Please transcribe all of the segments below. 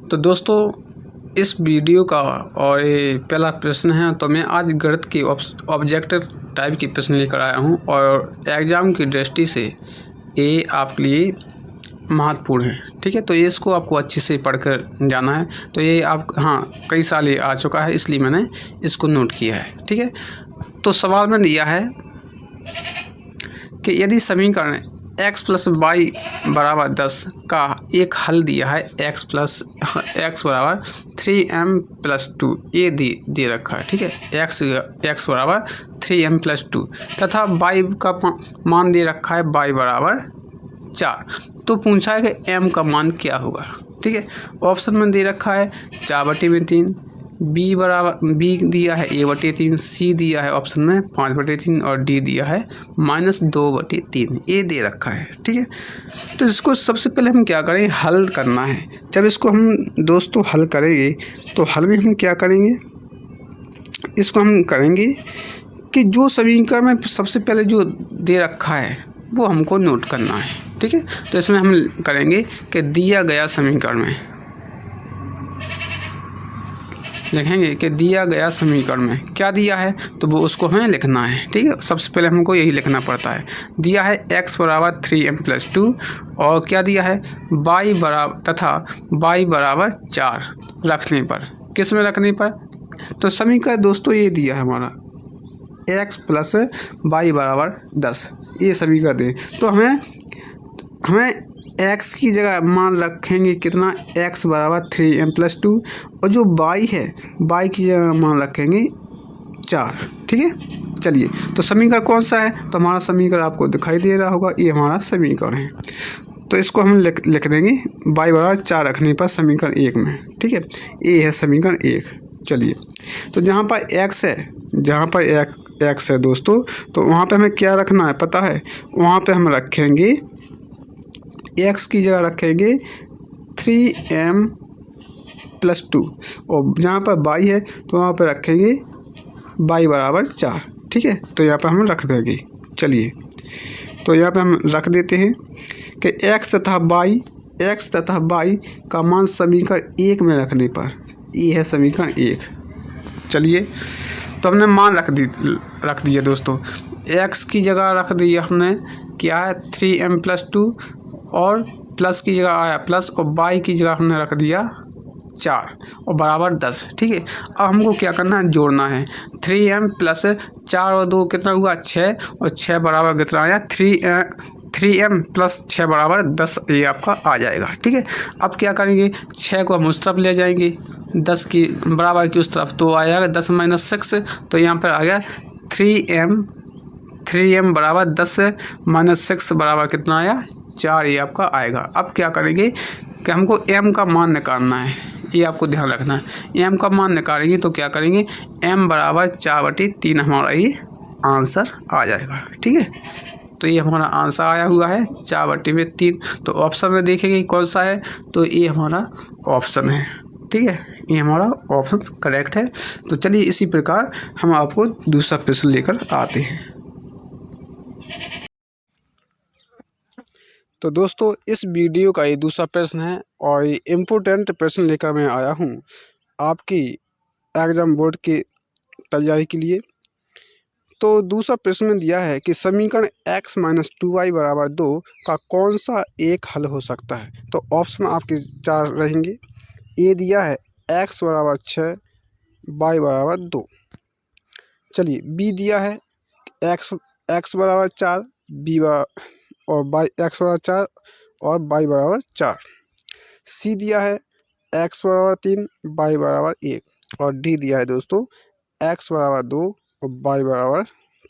तो दोस्तों इस वीडियो का और ये पहला प्रश्न है। तो मैं आज गणित की ऑब्जेक्टिव टाइप की प्रश्न लेकर आया हूँ और एग्ज़ाम की दृष्टि से ये आपके लिए महत्वपूर्ण है। ठीक है, तो ये इसको आपको अच्छे से पढ़कर जाना है। तो ये आप कई साल ये आ चुका है, इसलिए मैंने इसको नोट किया है। ठीक है, तो सवाल में दिया है कि यदि समीकरण x प्लस वाई बराबर 10 का एक हल दिया है x बराबर 3m प्लस 2 ये दे रखा है। ठीक है, x बराबर 3m प्लस 2 तथा y का मान दे रखा है y बराबर 4। तो पूछा है कि m का मान क्या होगा। ठीक है, ऑप्शन में दे रखा है 4/3, b दिया है a/3, c दिया है ऑप्शन में 5/3 और d दिया है -2/3 ये दे रखा है। ठीक है, तो इसको सबसे पहले हम क्या करें, हल करना है। जब इसको हम दोस्तों हल करेंगे तो हल में हम क्या करेंगे, इसको हम करेंगे कि जो समीकरण में सबसे पहले जो दे रखा है वो हमको नोट करना है। ठीक है, तो इसमें हम करेंगे कि दिया गया समीकरण में लिखेंगे कि दिया गया समीकरण में क्या दिया है तो वो उसको हमें लिखना है। ठीक है, सबसे पहले हमको यही लिखना पड़ता है। दिया है x बराबर 3m प्लस 2 और क्या दिया है y बराबर 4 रखने पर, किस में रखने पर, तो समीकरण दोस्तों ये दिया है हमारा x प्लस y बराबर 10 ये समीकरण दे। तो हमें x की जगह मान रखेंगे कितना, x बराबर 3m प्लस 2 और जो y है y की जगह मान रखेंगे 4। ठीक है, चलिए तो समीकरण कौन सा है, तो हमारा समीकरण आपको दिखाई दे रहा होगा, ये हमारा समीकरण है। तो इसको हम लिख देंगे y बराबर 4 रखने पर समीकरण 1 में। ठीक है, ये है समीकरण 1। चलिए तो जहाँ पर x है दोस्तों, तो वहाँ पे हमें क्या रखना है पता है, वहाँ पे हम रखेंगे x की जगह रखेंगे 3m प्लस 2 और जहाँ पर y है तो वहाँ पर रखेंगे y बराबर 4। ठीक है, तो यहाँ पर हम रख देंगे। चलिए तो यहाँ पे हम रख देते हैं कि x तथा y का मान समीकरण 1 में रखने पर ये है समीकरण 1। चलिए तो हमने मान रख दिया दोस्तों, x की जगह रख दिया हमने क्या है 3m प्लस 2 और प्लस की जगह आया प्लस और y की जगह हमने रख दिया 4 और बराबर 10। ठीक है, अब हमको क्या करना है, जोड़ना है। 3m प्लस 4 और 2 कितना हुआ 6 और 6 बराबर कितना आया 3m प्लस 6 बराबर 10 ये आपका आ जाएगा। ठीक है, अब क्या करेंगे, 6 को हम उस तरफ ले जाएंगे 10 की बराबर की उस तरफ, तो आएगा 10 - 6, तो यहाँ पर आ गया 3m बराबर 10 - 6 बराबर कितना आया 4 ये आपका आएगा। अब क्या करेंगे कि हमको m का मान निकालना है, ये आपको ध्यान रखना है। m का मान निकालेंगे तो क्या करेंगे, m बराबर 4/3 हमारा ये आंसर आ जाएगा। ठीक है, तो ये हमारा आंसर आया हुआ है 4/3। तो ऑप्शन में देखेंगे कौन सा है, तो ये हमारा ऑप्शन है। ठीक है, ये हमारा ऑप्शन करेक्ट है। तो चलिए इसी प्रकार हम आपको दूसरा प्रश्न लेकर आते हैं। तो दोस्तों इस वीडियो का ये दूसरा प्रश्न है और ये इम्पोर्टेंट प्रश्न लेकर मैं आया हूँ आपकी एग्ज़ाम बोर्ड की तैयारी के लिए। तो दूसरा प्रश्न में दिया है कि समीकरण x - 2y बराबर 2 का कौन सा एक हल हो सकता है। तो ऑप्शन आपके 4 रहेंगे। ए दिया है x बराबर 6 y बराबर 2। चलिए बी दिया है x बराबर 4 b और x बराबर 4 और y बराबर 4। सी दिया है x बराबर 3 y बराबर 1 और डी दिया है दोस्तों x बराबर 2 और y बराबर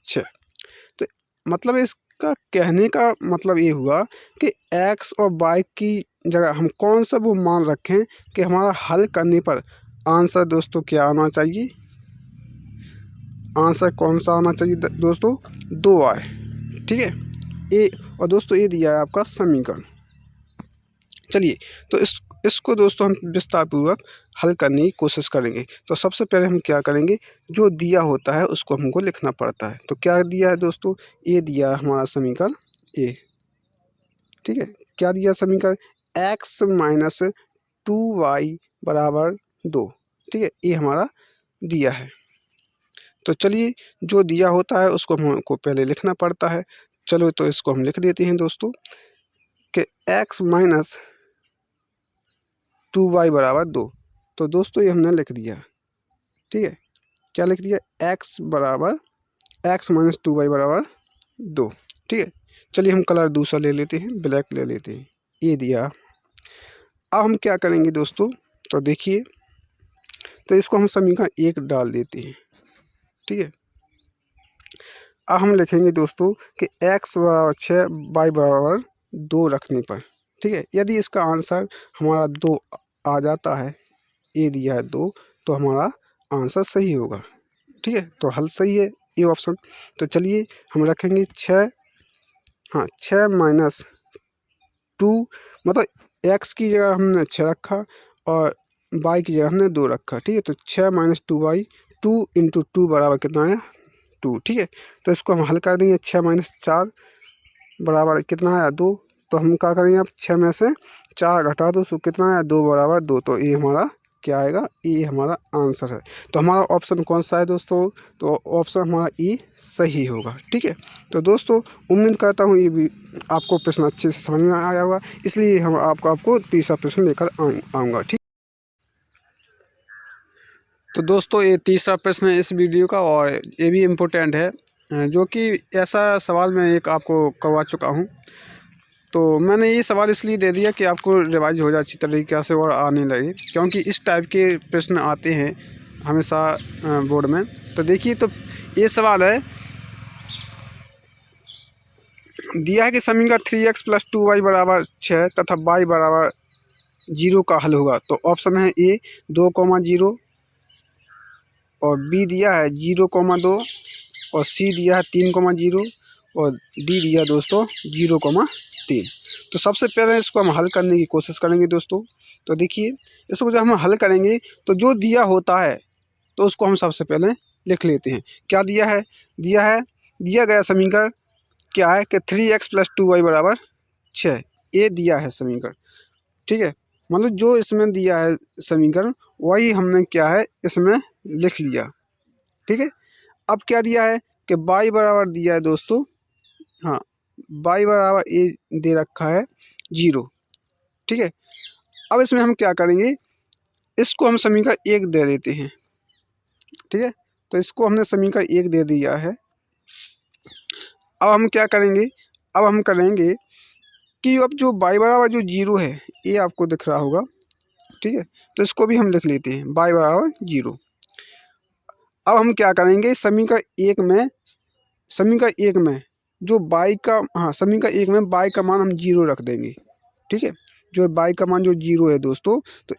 6। तो मतलब इसका कहने का मतलब ये हुआ कि x और y की जगह हम कौन सा वो मान रखें कि हमारा हल करने पर आंसर दोस्तों क्या आना चाहिए, आंसर कौन सा आना चाहिए दोस्तों 2 आए। ठीक है, ए और दोस्तों ये दिया है आपका समीकरण। चलिए तो इसको दोस्तों हम विस्तारपूर्वक हल करने की कोशिश करेंगे। तो सबसे पहले हम क्या करेंगे, जो दिया होता है उसको हमको लिखना पड़ता है। तो क्या दिया है दोस्तों, ये दिया है हमारा समीकरण ए। ठीक है, क्या दिया समीकरण x - 2y बराबर 2, ठीक है, ये हमारा दिया है। तो चलिए जो दिया होता है उसको हमको पहले लिखना पड़ता है। चलो तो इसको हम लिख देते हैं दोस्तों कि x माइनस 2y बराबर 2। तो दोस्तों ये हमने लिख दिया, ठीक है, क्या लिख दिया, x माइनस 2y बराबर 2, ठीक है। चलिए हम कलर दूसरा ले लेते हैं, ब्लैक ले लेते हैं, ये दिया। अब हम क्या करेंगे दोस्तों, तो देखिए, तो इसको हम समीकरण 1 डाल देते हैं, ठीक है। अब हम लिखेंगे दोस्तों कि x बराबर 6 y बराबर 2 रखने पर, ठीक है, यदि इसका आंसर हमारा 2 आ जाता है, ये दिया है 2, तो हमारा आंसर सही होगा, ठीक है। तो हल सही है ये ऑप्शन। तो चलिए हम रखेंगे 6, हाँ 6 माइनस 2, मतलब x की जगह हमने 6 रखा और y की जगह हमने 2 रखा, ठीक है। तो 6 माइनस 2y, 2 इंटू 2 बराबर कितना आया, 2, ठीक है। तो इसको हम हल कर देंगे, 6 माइनस 4 बराबर कितना आया, 2। तो हम क्या करेंगे, अब 6 में से 4 घटा दो, सो कितना आया, 2 बराबर 2। तो ये हमारा क्या आएगा, ये हमारा आंसर है। तो हमारा ऑप्शन कौन सा है दोस्तों, तो ऑप्शन हमारा ई सही होगा, ठीक है। तो दोस्तों उम्मीद करता हूँ ये भी आपको प्रश्न अच्छे से समझ में आया होगा, इसलिए हम आपको तीसरा प्रश्न लेकर आऊँगा, ठीक। तो दोस्तों ये तीसरा प्रश्न है इस वीडियो का और ये भी इम्पोर्टेंट है, जो कि ऐसा सवाल मैं एक आपको करवा चुका हूँ। तो मैंने ये सवाल इसलिए दे दिया कि आपको रिवाइज हो जाए अच्छी तरीके से और आने लगे, क्योंकि इस टाइप के प्रश्न आते हैं हमेशा बोर्ड में। तो देखिए, तो ये सवाल है, दिया है कि समीकरण 3x प्लस 2y बराबर 6 तथा y बराबर 0 का हल होगा। तो ऑप्शन है ए 2,0 और बी दिया है 0,2 और सी दिया है 3,0 और डी दिया दोस्तों 0,3। तो सबसे पहले इसको हम हल करने की कोशिश करेंगे दोस्तों। तो देखिए, इसको जब हम हल करेंगे तो जो दिया होता है तो उसको हम सबसे पहले लिख लेते हैं। क्या दिया है, दिया गया समीकरण क्या है कि 3x प्लस 2y बराबर 6, ये दिया है समीकरण, ठीक है। मतलब जो इसमें दिया है समीकरण वही हमने क्या है इसमें लिख लिया, ठीक है। अब क्या दिया है कि y बराबर दिया है दोस्तों, हाँ y बराबर ए दे रखा है 0, ठीक है। अब इसमें हम क्या करेंगे, इसको हम समीकरण 1 दे देते हैं, ठीक है। तो इसको हमने समीकरण 1 दे दिया है। अब हम क्या करेंगे, अब हम करेंगे कि अब जो y बराबर जो 0 है ये आपको दिख रहा होगा, ठीक है। तो इसको भी हम लिख लेते हैं y बराबर 0। अब हम क्या करेंगे, समीकरण 1 में जो y का, हाँ समीकरण 1 में y का मान हम 0 रख देंगे, ठीक है। जो y का मान जो 0 है दोस्तों, तो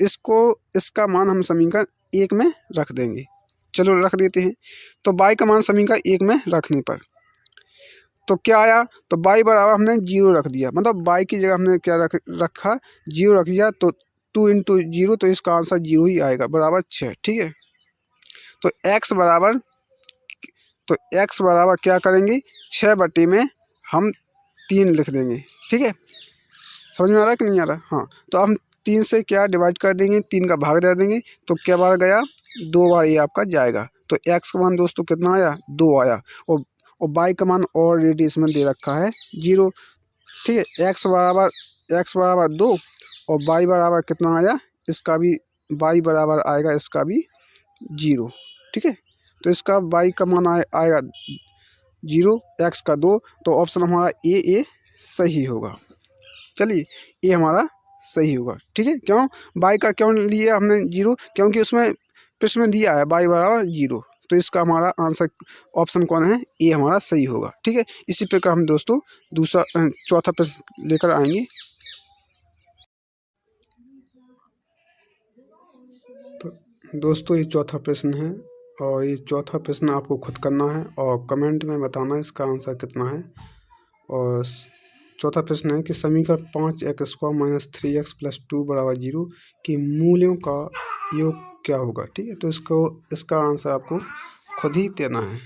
इसका मान हम समीकरण 1 में रख देंगे। चलो रख देते हैं। तो y का मान समीकरण 1 में रखने पर तो क्या आया, तो y बराबर हमने 0 रख दिया, मतलब y की जगह हमने क्या रखा 0 रख दिया। तो 2 इंटू 0, तो इसका आंसर 0 ही आएगा, बराबर 6, ठीक है। तो x बराबर क्या करेंगे, 6 बटे में हम 3 लिख देंगे, ठीक है। समझ में आ रहा है कि नहीं आ रहा, हाँ। तो हम 3 से क्या डिवाइड कर देंगे, 3 का भाग दे देंगे, तो क्या बार गया, 2 बार ये आपका जाएगा। तो x का मान दोस्तों कितना आया, 2 आया। और y का मान ऑलरेडी इसमें दे रखा है 0, ठीक है। x बराबर 2 और y बराबर कितना आया, इसका भी y बराबर आएगा, इसका भी 0, ठीक है। तो इसका y का मान आएगा 0, x का 2। तो ऑप्शन हमारा ए सही होगा। चलिए ये हमारा सही होगा, ठीक है। क्यों, y का क्यों लिया हमने 0, क्योंकि उसमें प्रश्न में दिया है y बराबर 0। तो इसका हमारा आंसर ऑप्शन कौन है, ये हमारा सही होगा, ठीक है। इसी प्रकार हम दोस्तों चौथा प्रश्न लेकर आएंगे। तो दोस्तों ये चौथा प्रश्न है और ये चौथा प्रश्न आपको खुद करना है और कमेंट में बताना इसका आंसर कितना है। और चौथा प्रश्न है कि समीकरण 5x² माइनस 3x प्लस 2 बराबर 0 की मूल्यों का योग क्या होगा, ठीक है। तो इसका आंसर आपको खुद ही देना है।